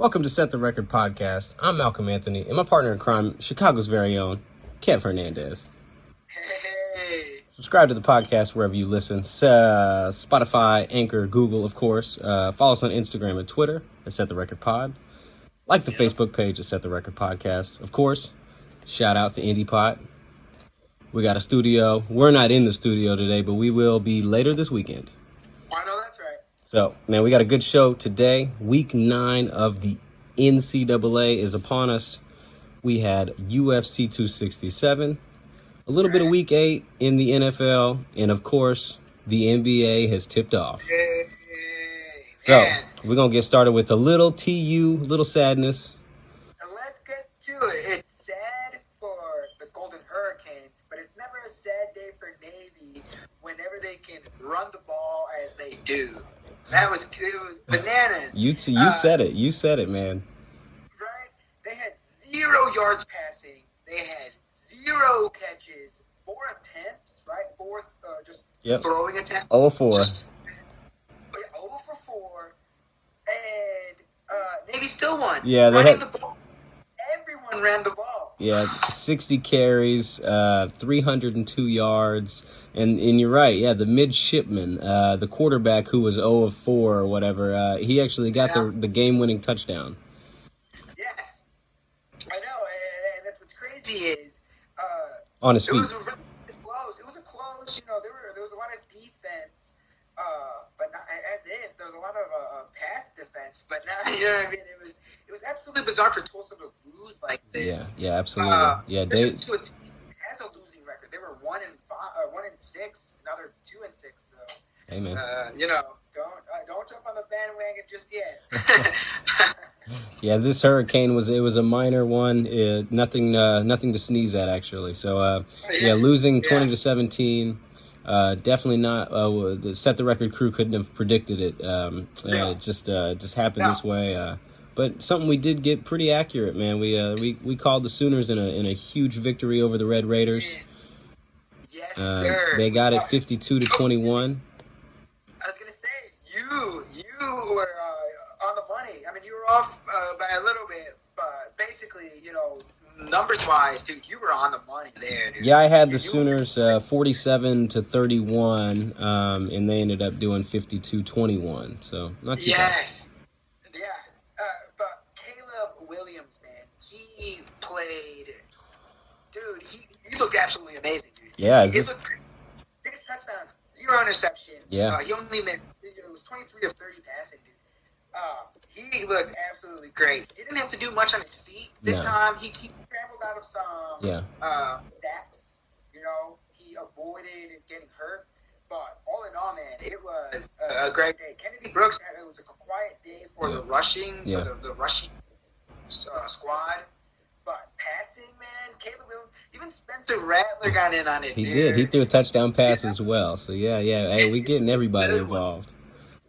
Welcome to Set the Record Podcast. I'm Malcolm Anthony, and my partner in crime, Chicago's very own, Kev Hernandez. Hey! Subscribe to the podcast wherever you listen. Spotify, Anchor, Google, of course. Follow us on Instagram and Twitter at Set the Record Pod. Like the Facebook page at Set the Record Podcast. Of course, shout out to IndiePot. We got a studio. We're not in the studio today, but we will be later this weekend. I know that's right. So, man, we got a good show today. Week 9 of the NCAA is upon us. We had UFC 267, a little bit of Week 8 in the NFL, and, of course, the NBA has tipped off. Yay. So, And we're going to get started with a little TU, little sadness. let's get to it. It's sad for the Golden Hurricanes, but it's never a sad day for Navy whenever they can run the ball as they do. It was bananas. You said it. You said it, man. Right? They had 0 yards passing. They had 0 catches, 4 attempts, right? 4 just throwing attempts. 0 for 4. 0 for 4. And Navy still won. Yeah, they running had the ball. Everyone ran the ball. Yeah, 60 carries, 302 yards. And you're right, yeah, the midshipman, the quarterback who was 0 of 4 or whatever, he actually got the game-winning touchdown. Yes. I know, and that's what's crazy is On his feet. It was really close. It was a close, there was a lot of defense, but not as if there was a lot of pass defense, but not, you know what I mean? It was absolutely bizarre for Tulsa to lose like this. Yeah, absolutely. Especially to a team that has a losing record. They were 1-6. Now they're 2-6. So, hey, man. Don't jump on the bandwagon just yet. Yeah, this hurricane it was a minor one. Nothing to sneeze at, actually. So losing 20-17. Definitely not. The Set the Record crew couldn't have predicted it. It just happened this way. But something we did get pretty accurate, man. We called the Sooners in a huge victory over the Red Raiders. Yes, sir. They got it 52-21. I was gonna say you were on the money. I mean, you were off by a little bit, but basically, numbers wise, dude, you were on the money there, dude. Yeah, I had the Sooners 47-31, and they ended up doing 52-21. So not too bad. Yes. Yeah. But Caleb Williams, man, he played. Dude, he looked absolutely amazing, dude. Yeah. He looked great. 6 touchdowns, 0 interceptions. Yeah. He only missed. It was 23 of 30 passing, dude. He looked absolutely great. He didn't have to do much on his feet this time. He scrambled out of some backs. He avoided getting hurt. But all in all, man, it was a great day. Kennedy Brooks, it was a quiet day for the rushing, for the rushing squad. But passing, man, Caleb Williams, even Spencer Rattler got in on it. He did. He threw a touchdown pass as well. So yeah. Hey, we getting everybody involved.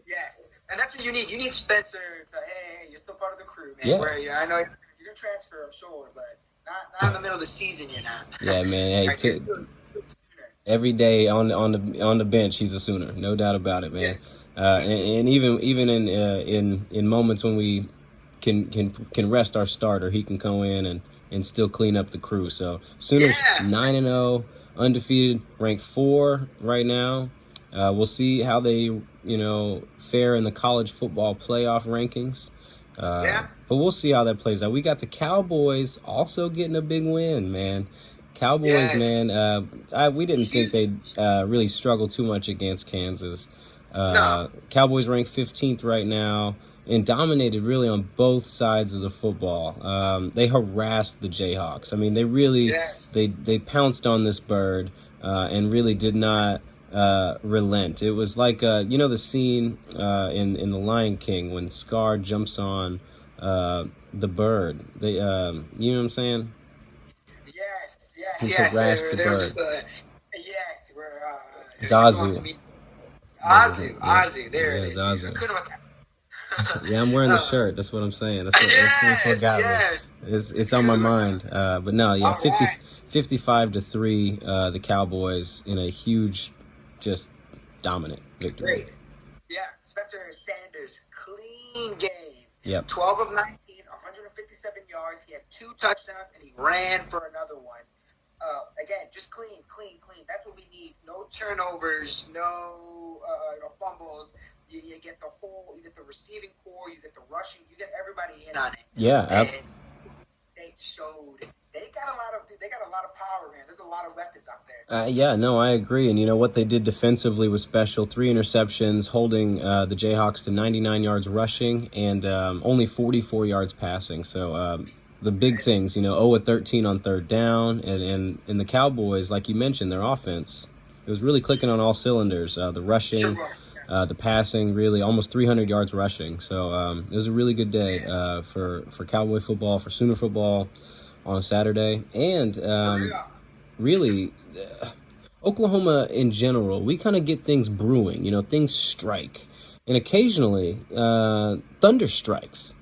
Yes, and that's what you need. You need Spencer to, hey, you're still part of the crew, man. Yeah. Where I know you're gonna transfer, I'm sure, but not in the middle of the season. You're not. Yeah, man. Hey, every day on the bench, he's a Sooner, no doubt about it, man. Yeah. And even in moments when we can rest our starter, he can go in and still clean up the crew. So Sooners 9-0, undefeated, ranked 4 right now. We'll see how they fare in the college football playoff rankings. But we'll see how that plays out. We got the Cowboys also getting a big win, man. Cowboys, man. We didn't think they'd really struggle too much against Kansas. No. Cowboys ranked 15th right now and dominated really on both sides of the football. They harassed the Jayhawks. I mean, they really they pounced on this bird and really did not relent. It was like the scene in The Lion King when Scar jumps on the bird. They you know what I'm saying? Yes. Harassed the bird. Zazu. Ozzy. There it is. Zazu. Yeah, I'm wearing the shirt. That's what I'm saying. That's what got me. It's on my mind. But no, 55-3, the Cowboys in a huge, just dominant victory. Great. Yeah, Spencer Sanders, clean game. Yep. 12 of 19, 157 yards. He had 2 touchdowns, and he ran for another one. Again, just clean. That's what we need. No turnovers, no fumbles. You get you get the receiving core, you get the rushing, you get everybody in on it. Yeah. And State showed they got a lot of power, man. There's a lot of weapons out there. Yeah, no, I agree. And you know what they did defensively was special. 3 interceptions, holding the Jayhawks to 99 yards rushing and only 44 yards passing. So the big things, 0 of 13 on third down, and the Cowboys, like you mentioned, their offense, it was really clicking on all cylinders. The rushing, the passing, really almost 300 yards rushing. So it was a really good day for Cowboy football, for Sooner football on a Saturday. And really, Oklahoma in general, we kind of get things brewing, things strike. And occasionally, thunder strikes.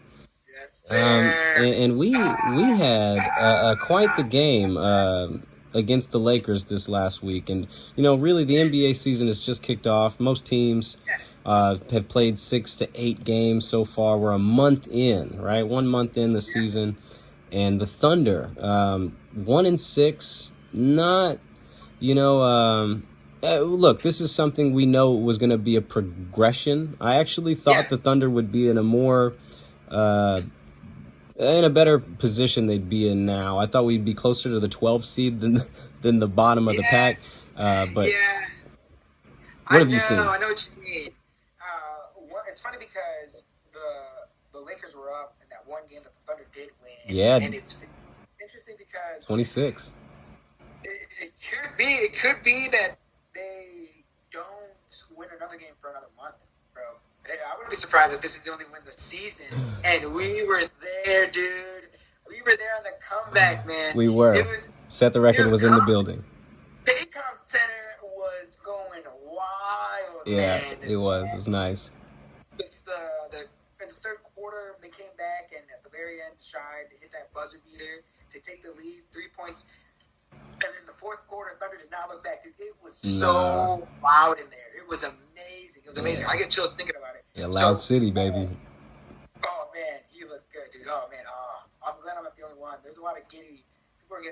And we had quite the game against the Lakers this last week. And, really the NBA season has just kicked off. Most teams have played 6 to 8 games so far. We're a month in, right? 1 month in the season. And the Thunder, 1-6, not, look, this is something we know was going to be a progression. I actually thought the Thunder would be in a more... in a better position they'd be in now. I thought we'd be closer to the 12 seed than the bottom of the pack. But what have you seen? I know what you mean. It's funny because the Lakers were up in that one game that the Thunder did win. Yeah. And it's interesting because 26. It could be that they don't win another game for another month, bro. I wouldn't be surprised if this is the only win of the season. And we were there, dude. We were there on the comeback, man. We were. Set the record was in the building. Paycom Center was going wild, yeah, man. It was. It was nice. In the third quarter, they came back, and at the very end, tried to hit that buzzer beater to take the lead, 3 points. And in the fourth quarter, Thunder did not look back, dude. It was so loud in there. It was amazing. It was amazing. I get chills thinking about it. Yeah, loud city, baby. Oh, man. He looked good, dude. Oh, man. I'm glad I'm not the only one. There's a lot of giddy. People are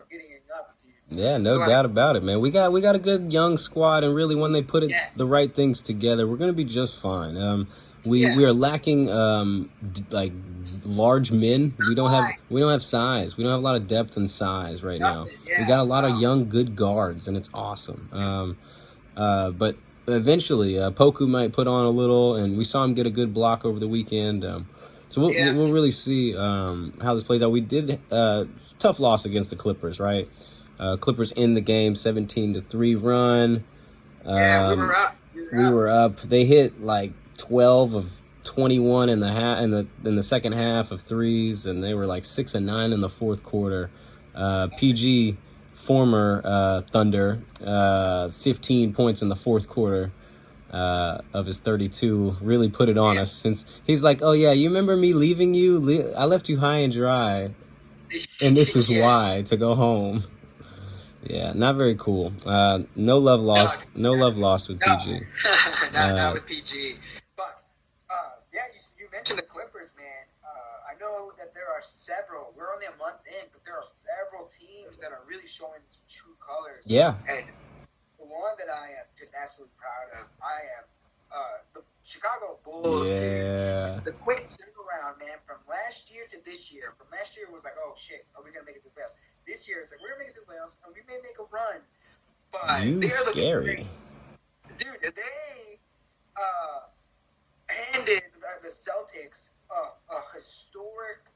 getting up, dude. Yeah, no doubt about it, man. We got a good young squad, and really when they put the right things together, we're going to be just fine. We are lacking large men. We don't have size. We don't have a lot of depth and size right now. We got a lot of young good guards, and it's awesome. But eventually, Poku might put on a little, and we saw him get a good block over the weekend. So we'll really see how this plays out. We did tough loss against the Clippers, right? Clippers in the game, 17-3 run. We were up. We were up. They hit 12 of 21 in the second half of threes, and they were 6 of 9 in the fourth quarter. PG, former Thunder, 15 points in the fourth quarter of his 32, really put it on us, since he's like, oh yeah, you remember me leaving you? I left you high and dry, and this is why, to go home. Yeah, not very cool. No love lost. No love lost with PG. Not with PG. But you mentioned the Clippers, man. I know that there are several. We're only a month in, but there are several teams that are really showing some true colors. Yeah. And the one that I am just absolutely proud of, the Chicago Bulls. Yeah. Dude. The quick turnaround, man, from last year to this year. From last year, it was like, oh shit, are we gonna make it to the playoffs? This year, it's like, we're going to make it to the playoffs, and we may make a run. But they're scary. Dude, they handed the Celtics a historic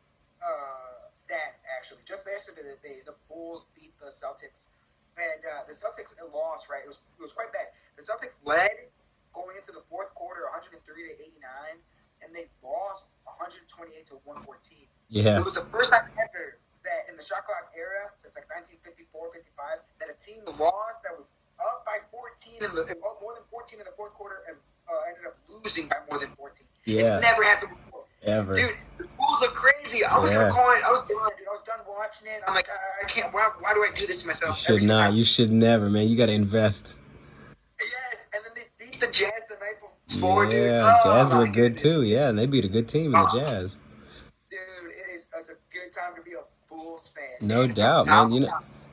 stat, actually. Just yesterday, the Bulls beat the Celtics. And the Celtics lost, right? It was quite bad. The Celtics led going into the fourth quarter 103-89, and they lost 128-114. Yeah. It was the first time ever that in the shot clock era, since 1954-55, that a team lost that was up by 14 more than 14 in the fourth quarter and ended up losing by more than 14. Yeah. It's never happened before. Ever. Dude, the Bulls are crazy. I was gonna call it. I was done, dude. I was done watching it. I'm like, I can't. Why do I do this to myself? You should not. You should never, man. You got to invest. Yes, and then they beat the Jazz the night dude. Yeah, Jazz My look good goodness. too. Yeah, and they beat a good team in the Jazz. Dude, it's a good time to be a Bulls fan. No doubt, man.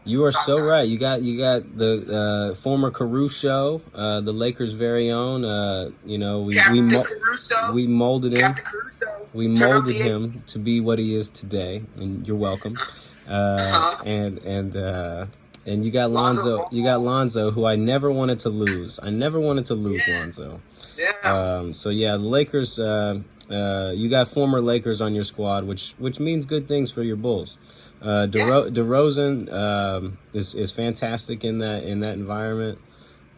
You are so right. You got the former Caruso, the Lakers' very own. We molded him. We molded him to be what he is today, and you're welcome. And you got Lonzo. You got Lonzo, who I never wanted to lose. Lonzo. Yeah. So yeah, the Lakers. You got former Lakers on your squad, which means good things for your Bulls. DeRozan is fantastic in that environment.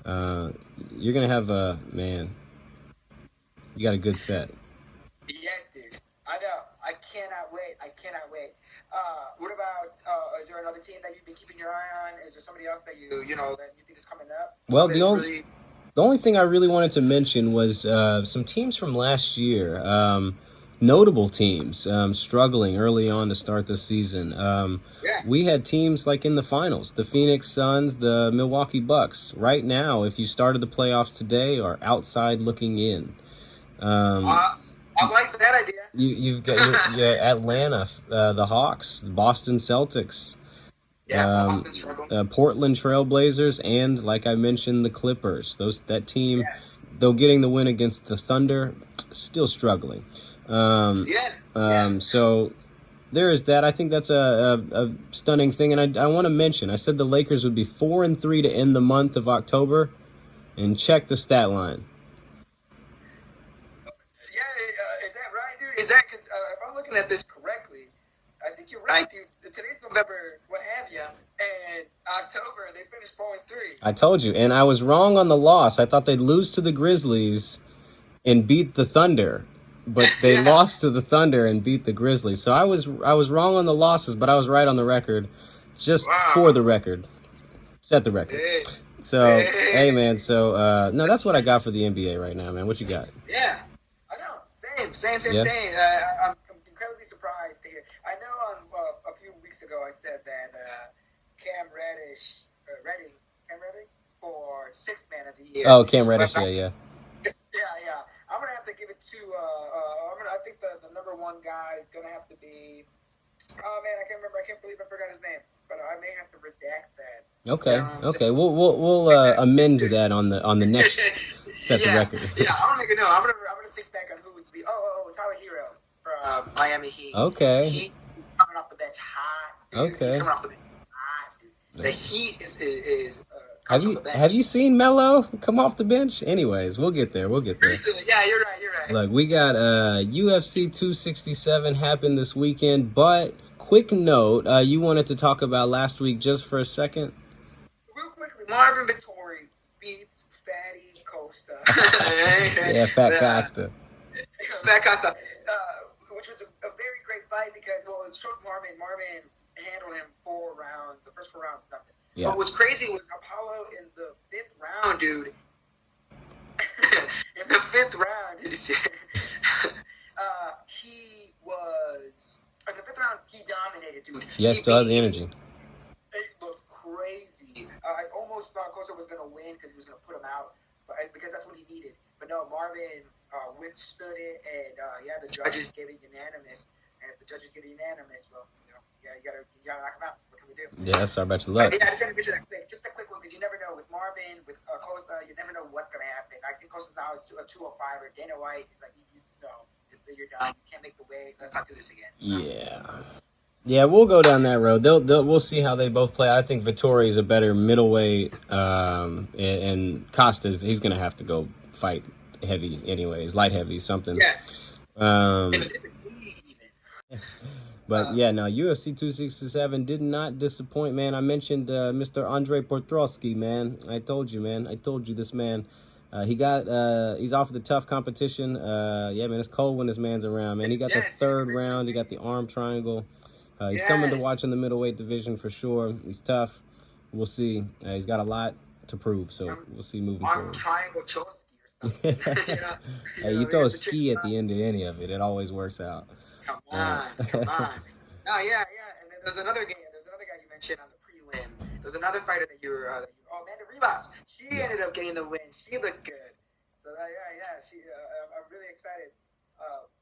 You're gonna have you got a good set. Yes, dude. I know. I cannot wait. What about? Is there another team that you've been keeping your eye on? Is there somebody else that you think is coming up? Well, the only thing I really wanted to mention was some teams from last year. Notable teams struggling early on to start the season. We had teams like in the finals, the Phoenix Suns, the Milwaukee Bucks. Right now, if you started the playoffs today, are outside looking in. I like that idea. You've got Atlanta, the Hawks, the Boston Celtics. Boston struggle. Portland Trailblazers, and like I mentioned, the Clippers. That team, though getting the win against the Thunder, still struggling. So there is that. I think that's a stunning thing, and I want to mention. I said the Lakers would be 4-3 to end the month of October, and check the stat line. Is that right, dude? Is that because if I'm looking at this correctly, I think you're right, dude. Today's November, what have you, and October they finished 4-3. I told you, and I was wrong on the loss. I thought they'd lose to the Grizzlies and beat the Thunder. But they lost to the Thunder and beat the Grizzlies. So I was wrong on the losses, but I was right on the record, just for the record. Set the record. Hey man. So no, that's what I got for the NBA right now, man. What you got? Yeah, I know. Same. I'm incredibly surprised to hear. I know a few weeks ago I said that Cam Reddish for Sixth Man of the Year. Oh, Cam Reddish, yeah. Yeah. I'm gonna have to give it to. I think the number one guy is gonna have to be. Oh man, I can't remember. I can't believe I forgot his name. But I may have to redact that. Okay. We'll amend that on the next set the record. Yeah, I don't even know. I'm gonna think back on who was to be. Tyler Hero from Miami Heat. Okay. Heat coming off the bench hot. Dude. Okay. He's coming off the bench hot. Dude. The Heat is. Have you seen Melo come off the bench? Anyways, we'll get there. Yeah, you're right. Look, we got UFC 267 happened this weekend, but quick note, you wanted to talk about last week just for a second? Real quickly, Marvin Vettori beats Fatty Costa. Yeah, Fat Costa. Fat Costa, which was a very great fight because, it struck Marvin. Marvin handled him 4 rounds. The first 4 rounds, nothing. Yeah. What was crazy was Apollo in the 5th round, dude. In the 5th round, did you see? He was. In the 5th round, he dominated, dude. Yeah, still has the energy. It looked crazy. I almost thought Costa was going to win because he was going to put him out, because that's what he needed. But no, Marvin withstood it, and the judges gave it unanimous. And if the judges give it unanimous, well, you gotta knock him out. What can we do? Yeah, sorry about your luck. Yeah, I just gotta mention that quick. Just a quick one, because you never know with Marvin, with Costa, you never know what's gonna happen. I think Costa now is a 205er. Dana White is like, you're done. You can't make the weight. Let's not do this again. So. Yeah, we'll go down that road. We'll see how they both play. I think Vettori is a better middleweight, and Costa's he's gonna have to go fight heavy anyways, light heavy, something. Yes. But UFC 267 did not disappoint, man. I mentioned Mr. Andre Petrosky, man. I told you this man. He's off the tough competition. Man, it's cold when this man's around, man. He got the 3rd round. He got the arm triangle. He's someone to watch in the middleweight division for sure. He's tough. We'll see. He's got a lot to prove, so we'll see moving forward. Arm triangle Chosky or something. Hey, you throw a ski at the end of any of it, it always works out. Come on. Oh, yeah. And then there's another guy you mentioned on the prelim. There's another fighter that Amanda Ribas. She ended up getting the win. She looked good. So I'm really excited.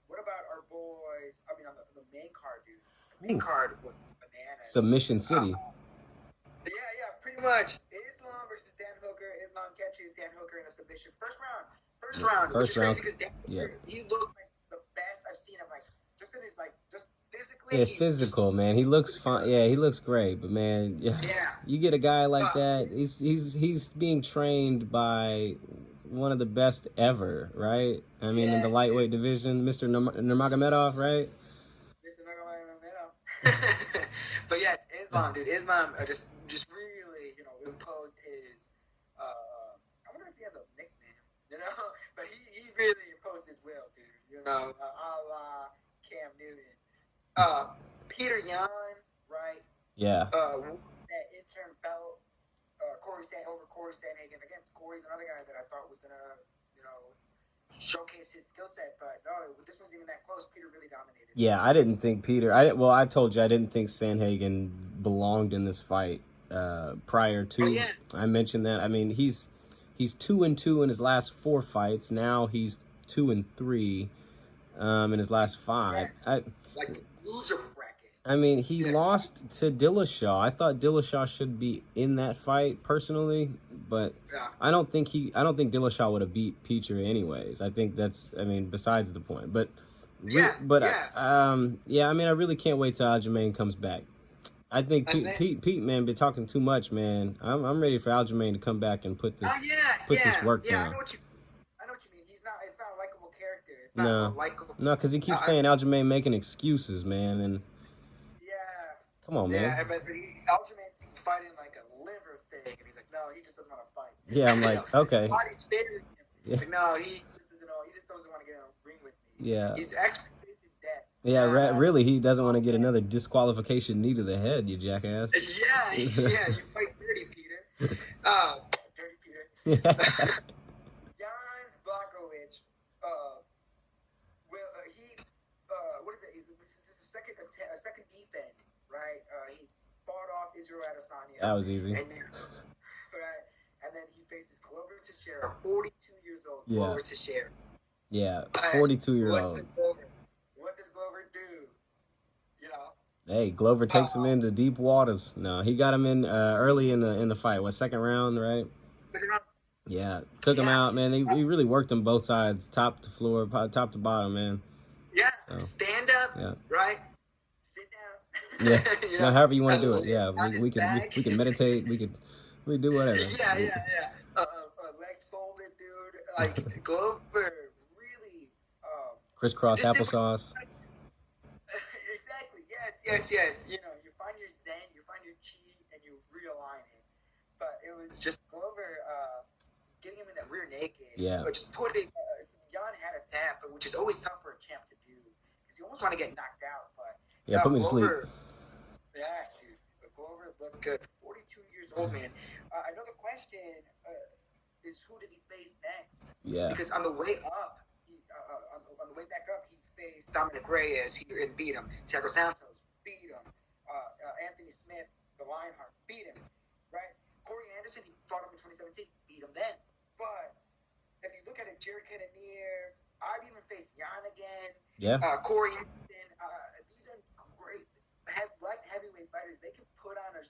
What about our boys? I mean, on the main card, dude. The main card was bananas. Submission City. Yeah, pretty much. Islam versus Dan Hooker. Islam catches Dan Hooker in a submission. First round. Which is crazy because Dan Hooker, he looked like the best I've seen him. Like just in his just physically. Yeah, physical, man. He looks fine. Yeah, he looks great. But man, you get a guy like that. He's being trained by one of the best ever, right? I mean, in the lightweight division, Mr. Nurmagomedov, right? Mr. Nurmagomedov. But yes, Islam, dude. Islam just really, imposed his. I wonder if he has a nickname, But he really imposed his will, dude. A la Cam Newton. Peter Yan, right? Yeah. That interim belt. Corey Sandhagen. Again, Corey's another guy that I thought was gonna, showcase his skill set, but no, this wasn't even that close. Peter really dominated. Yeah, I didn't think Peter. I told you I didn't think Sandhagen belonged in this fight. Prior to, I mentioned that. I mean, he's 2-2 in his last 4 fights. Now he's 2-3 in his last 5. Like loser bracket. I mean, he lost to Dillashaw. I thought Dillashaw should be in that fight personally, but I don't think Dillashaw would have beat Petr anyways. I think that's, besides the point. But I mean, I really can't wait till Aljamain comes back. I think Pete, man, been talking too much, man. I'm ready for Aljamain to come back and put this work down. I know what you mean. It's not a likable character. It's not likable. No, because he keeps saying Aljamain making excuses, man, and. Come on, man. Yeah, but Aljamain's fighting like a liver thing, and he's like, no, he just doesn't want to fight. Yeah, I'm like, okay. His body's favoring him. Yeah. Like, no, he just doesn't want to get in a ring with me. Yeah. He's actually facing death. Yeah, really, he doesn't want to get another disqualification knee to the head, you jackass. Yeah, you fight dirty, Peter. Dirty Peter. Jan Blachowicz, what is it? This is a second defense. Right, he fought off Israel Adesanya. That was easy. And then he faces Glover Teixeira, 42 years old. Glover Teixeira. Yeah, 42-year-old. What does Glover do? Hey, Glover takes him into deep waters. No, he got him in early in the fight. Second round, right? Second round. Yeah, took him out, man. He really worked on both sides, top to floor, top to bottom, man. Yeah, so, stand up, right? Sit down. Yeah, however you want to do it. Yeah, we can meditate. We do whatever. Yeah. Legs folded, dude. Like Glover really. Crisscross applesauce. Exactly. Yes. You find your zen, you find your chi, and you realign it. But it was just Glover getting him in that rear naked. Yeah. But just put it. Jan had a tap, which is always tough for a champ to do because you almost want to get knocked out, but. Yeah, put me to sleep. Yeah, dude. But Glover looked good. 42 years old, man. Another question is who does he face next? Yeah. Because on the way up, on the way back up, he faced Dominic Reyes and beat him. Thiago Santos beat him. Anthony Smith, the Lionheart, beat him. Right? Corey Anderson, he fought him in 2017, beat him then. But if you look at it, Jared Cannonier, I'd even face Jan again. Yeah. Corey Anderson. These are great light heavyweight fighters. They can put on a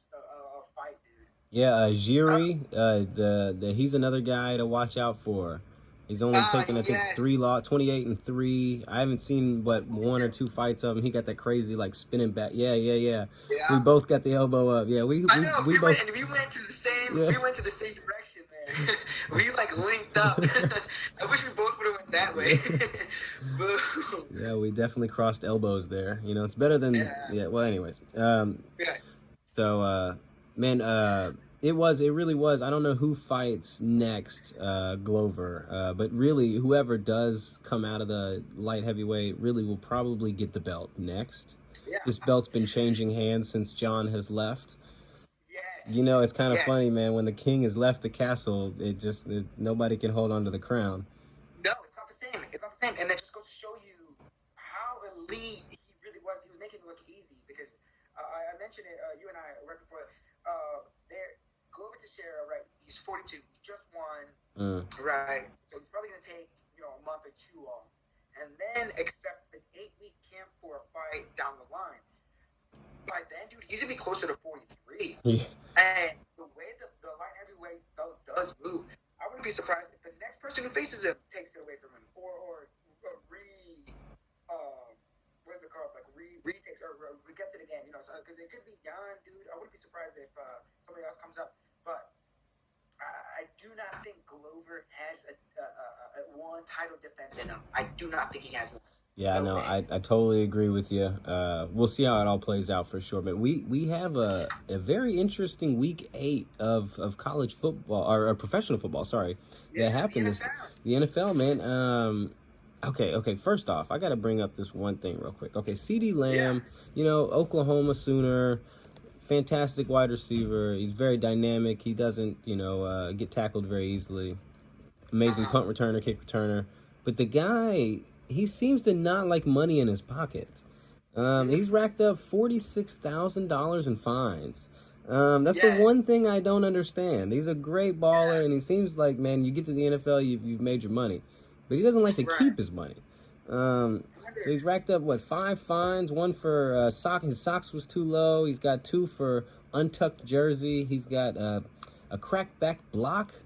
fight, dude. Yeah, Jiri, he's another guy to watch out for. He's only taken, I think, 28-3. I haven't seen but 1 or 2 fights of him. He got that crazy spinning back. Yeah. We both got the elbow up. Yeah, we both. We went to the same. Yeah. We went to the same direction there. We linked up. I wish we both would have went that way. Yeah, we definitely crossed elbows there. It's better than. Yeah. Well, anyways. So, man. It really was. I don't know who fights next, Glover, but really whoever does come out of the light heavyweight really will probably get the belt next. Yeah. This belt's been changing hands since John has left. Yes. It's kind of funny, man. When the king has left the castle, nobody can hold on to the crown. No, it's not the same. And that just goes to show you how elite he really was. He was making it look easy because I mentioned it, you and I, right before, Glover Teixeira, right? He's 42. He just won, right? So he's probably going to take, a month or two off. And then accept an 8-week camp for a fight down the line. By then, dude, he's going to be closer to 43. Yeah. And the way the light heavyweight belt does move, I wouldn't be surprised if the next person who faces him takes it away from him. Or what is it called? Like retakes or gets it again, because it could be done, dude. I wouldn't be surprised if somebody else comes up. But I do not think Glover has a one title defense in him. I do not think he has one. Yeah, no, I totally agree with you. We'll see how it all plays out for sure. But we have a very interesting week 8 of college football or professional football. Sorry, that happened. The NFL, man. Okay. First off, I got to bring up this one thing real quick. Okay, CeeDee Lamb, Oklahoma Sooner, fantastic wide receiver. He's very dynamic. He doesn't, get tackled very easily. Amazing punt returner, kick returner. But the guy, he seems to not like money in his pocket. He's racked up $46,000 in fines. That's the one thing I don't understand. He's a great baller, and he seems like, man, you get to the NFL, you've made your money. But he doesn't like to keep his money. So he's racked up, 5 fines? 1 for his socks was too low. He's got 2 for untucked jersey. He's got a crackback block.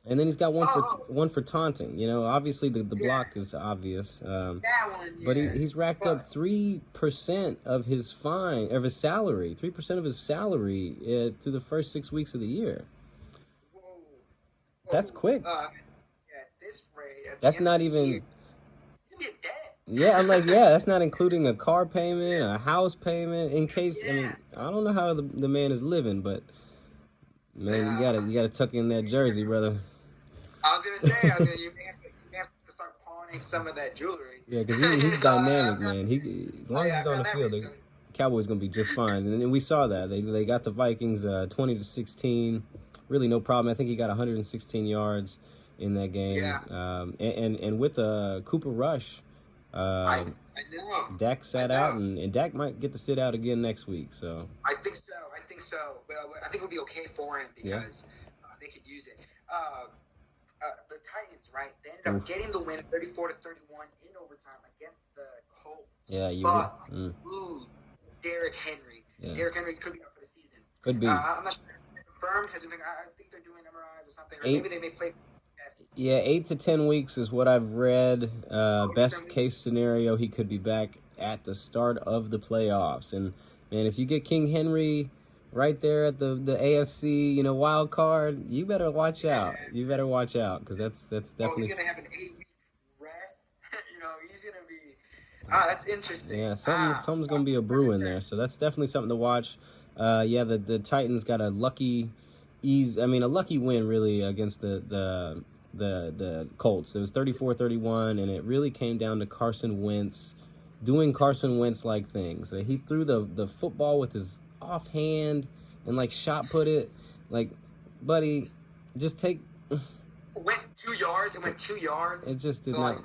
And then he's got one for taunting. Obviously the block is obvious. That one, but he's racked up 3% of his salary. 3% of his salary through the first 6 weeks of the year. Whoa. That's quick. At this rate, that's not even. He's gonna be in debt. Yeah, I'm like, that's not including a car payment, a house payment. In case, I don't know how the man is living, but man, you gotta tuck in that jersey, brother. I was gonna say, you may have to start pawning some of that jewelry. Yeah, because he's dynamic, man. As long as he's on the field, the Cowboys gonna be just fine. And we saw that they got the Vikings 20-16, really no problem. I think he got 116 yards in that game. Yeah. And with Cooper Rush, I know Dak sat out, and Dak might get to sit out again next week. So I think so. Well, I think it'll be okay for him because they could use it. The Titans, right? They ended up getting the win, 34-31 in overtime against the Colts. Yeah, Derrick Henry. Yeah. Derrick Henry could be out for the season. Could be. I'm not sure. Confirmed. I think they're doing MRIs or something, or maybe they may play. Yeah, 8 to 10 weeks is what I've read. Best case scenario, he could be back at the start of the playoffs. And man, if you get King Henry right there at the AFC, wild card, you better watch out. You better watch out because that's definitely. He's gonna have an 8-week rest. He's gonna be. That's interesting. Yeah, something's gonna be a brew in there. So that's definitely something to watch. The Titans got a lucky win really against the Colts. It was 34-31, and it really came down to Carson Wentz doing Carson Wentz-like things. He threw the football with his offhand and shot put it. Buddy, just take. It went 2 yards. It just did not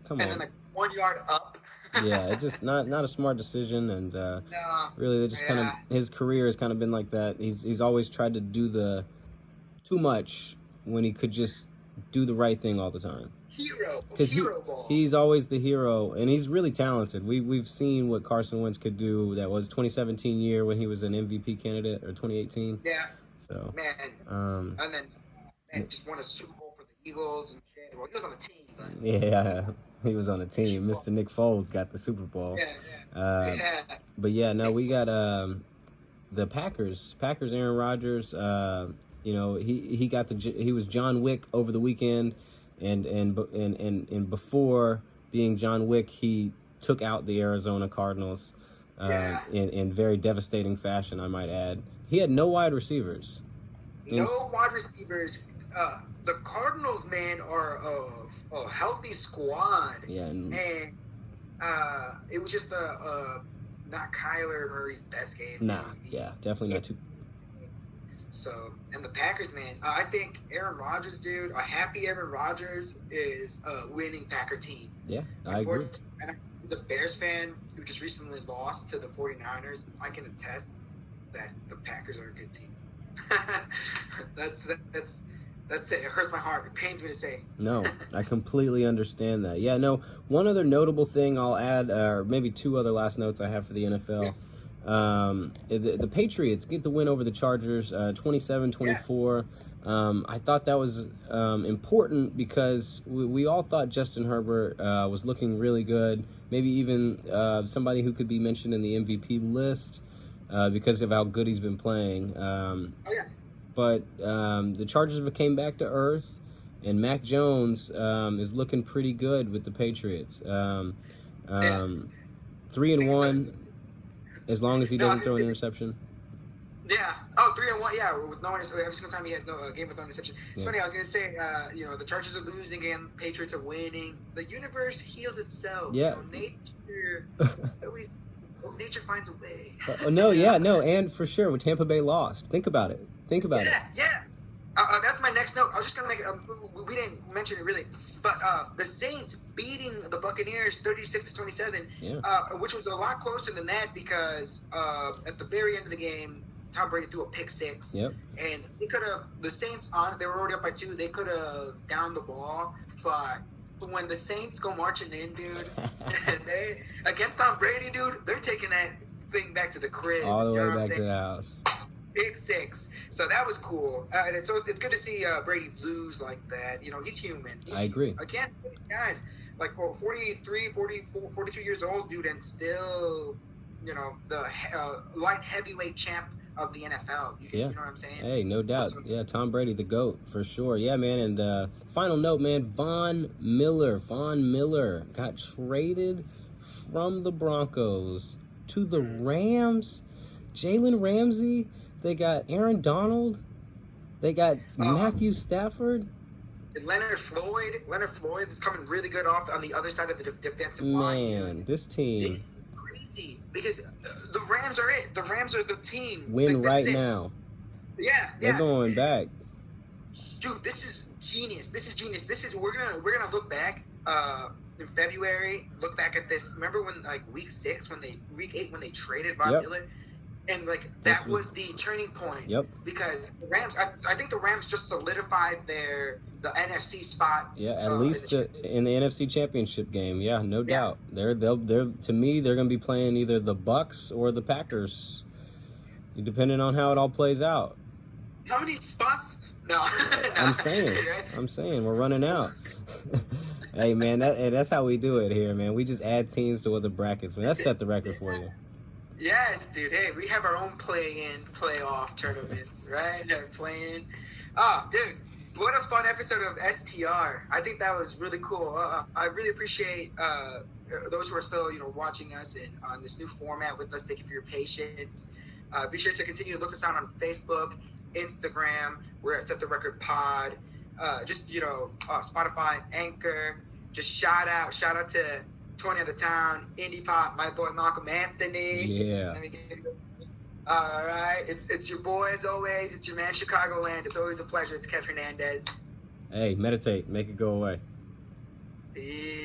come on. And then 1 yard up. Yeah, it's just not a smart decision, and really, they just kind of his career has kind of been like that. He's always tried to do too much when he could just do the right thing all the time. Because he's always the hero, and he's really talented. We've seen what Carson Wentz could do. That was 2017 year when he was an MVP candidate, or 2018. Yeah. So and then just won a Super Bowl for the Eagles and shit. Well, he was on the team. But... Yeah. He was on the team. Mr. Nick Foles got the Super Bowl. But we got the Packers. Aaron Rodgers. He was John Wick over the weekend, and before being John Wick, he took out the Arizona Cardinals in very devastating fashion, I might add. He had no wide receivers. No wide receivers. The Cardinals, man, are a healthy squad. Yeah, and it was just not Kyler Murray's best game. Nah, definitely not too. So, and the Packers, man, I think Aaron Rodgers, dude, a happy Aaron Rodgers is a winning Packer team. Yeah, I agree. And he's a Bears fan who just recently lost to the 49ers. I can attest that the Packers are a good team. That's it. It hurts my heart. It pains me to say. No, I completely understand that. Yeah, no, one other notable thing I'll add, or maybe two other last notes I have for the NFL. The Patriots get the win over the Chargers, 27-24. I thought that was important because we all thought Justin Herbert was looking really good, maybe even somebody who could be mentioned in the MVP list because of how good he's been playing. But the Chargers came back to earth, and Mac Jones is looking pretty good with the Patriots. 3-1, as long as he doesn't throw an interception. Yeah. Oh, 3-1. Yeah, with no interception. Every single time he has no game with no interception. It's funny. I was gonna say, the Chargers are losing and Patriots are winning. The universe heals itself. Yeah. Nature always. Nature finds a way. And for sure, when Tampa Bay lost, think about it. Yeah. That's my next note. I was just gonna make. We didn't mention it really, but the Saints beating the Buccaneers 36-27, which was a lot closer than that because at the very end of the game, Tom Brady threw a pick six, and they could have. The Saints they were already up by 2. They could have downed the ball, but when the Saints go marching in, dude, they against Tom Brady, dude, they're taking that thing back to the crib, all the way back to the house. Pick six. So that was cool. And it's good to see Brady lose like that. He's human. I agree. Again, guys, 43, 44, 42 years old, dude, and still, the light heavyweight champ of the NFL. You know what I'm saying? Hey, no doubt. Yeah, Tom Brady, the GOAT, for sure. Yeah, man. And final note, man, Von Miller got traded from the Broncos to the Rams. Jalen Ramsey. They got Aaron Donald. They got Matthew Stafford. Leonard Floyd is coming really good off on the other side of the defensive line. Man, this team is crazy because the Rams are it. The Rams are the team. Win right now. Yeah. They're going back. Dude, this is genius. We're gonna look back in February. Look back at this. Remember when week 8 when they traded Von Miller? And that was the turning point. Yep. Because the Rams, I think the Rams just solidified the NFC spot. Yeah, at least in the NFC Championship game. Yeah, no doubt. They're to me they're going to be playing either the Bucks or the Packers, depending on how it all plays out. How many spots? No. I'm saying we're running out. Hey man, that's how we do it here, man. We just add teams to other brackets. Man, that set the record for you. Yes, dude. Hey, we have our own play-in, playoff tournaments, right? Playing. Oh, dude, what a fun episode of STR. I think that was really cool. I really appreciate those who are still, watching us and on this new format with us. Thank you for your patience. Be sure to continue to look us out on Facebook, Instagram. We're at Set the Record Pod. Spotify, Anchor. Just shout out to 20 of the town, Indie Pop, my boy Malcolm Anthony. Yeah. All right. It's your boy as always. It's your man Chicagoland. It's always a pleasure. It's Kev Hernandez. Hey, meditate. Make it go away. Peace.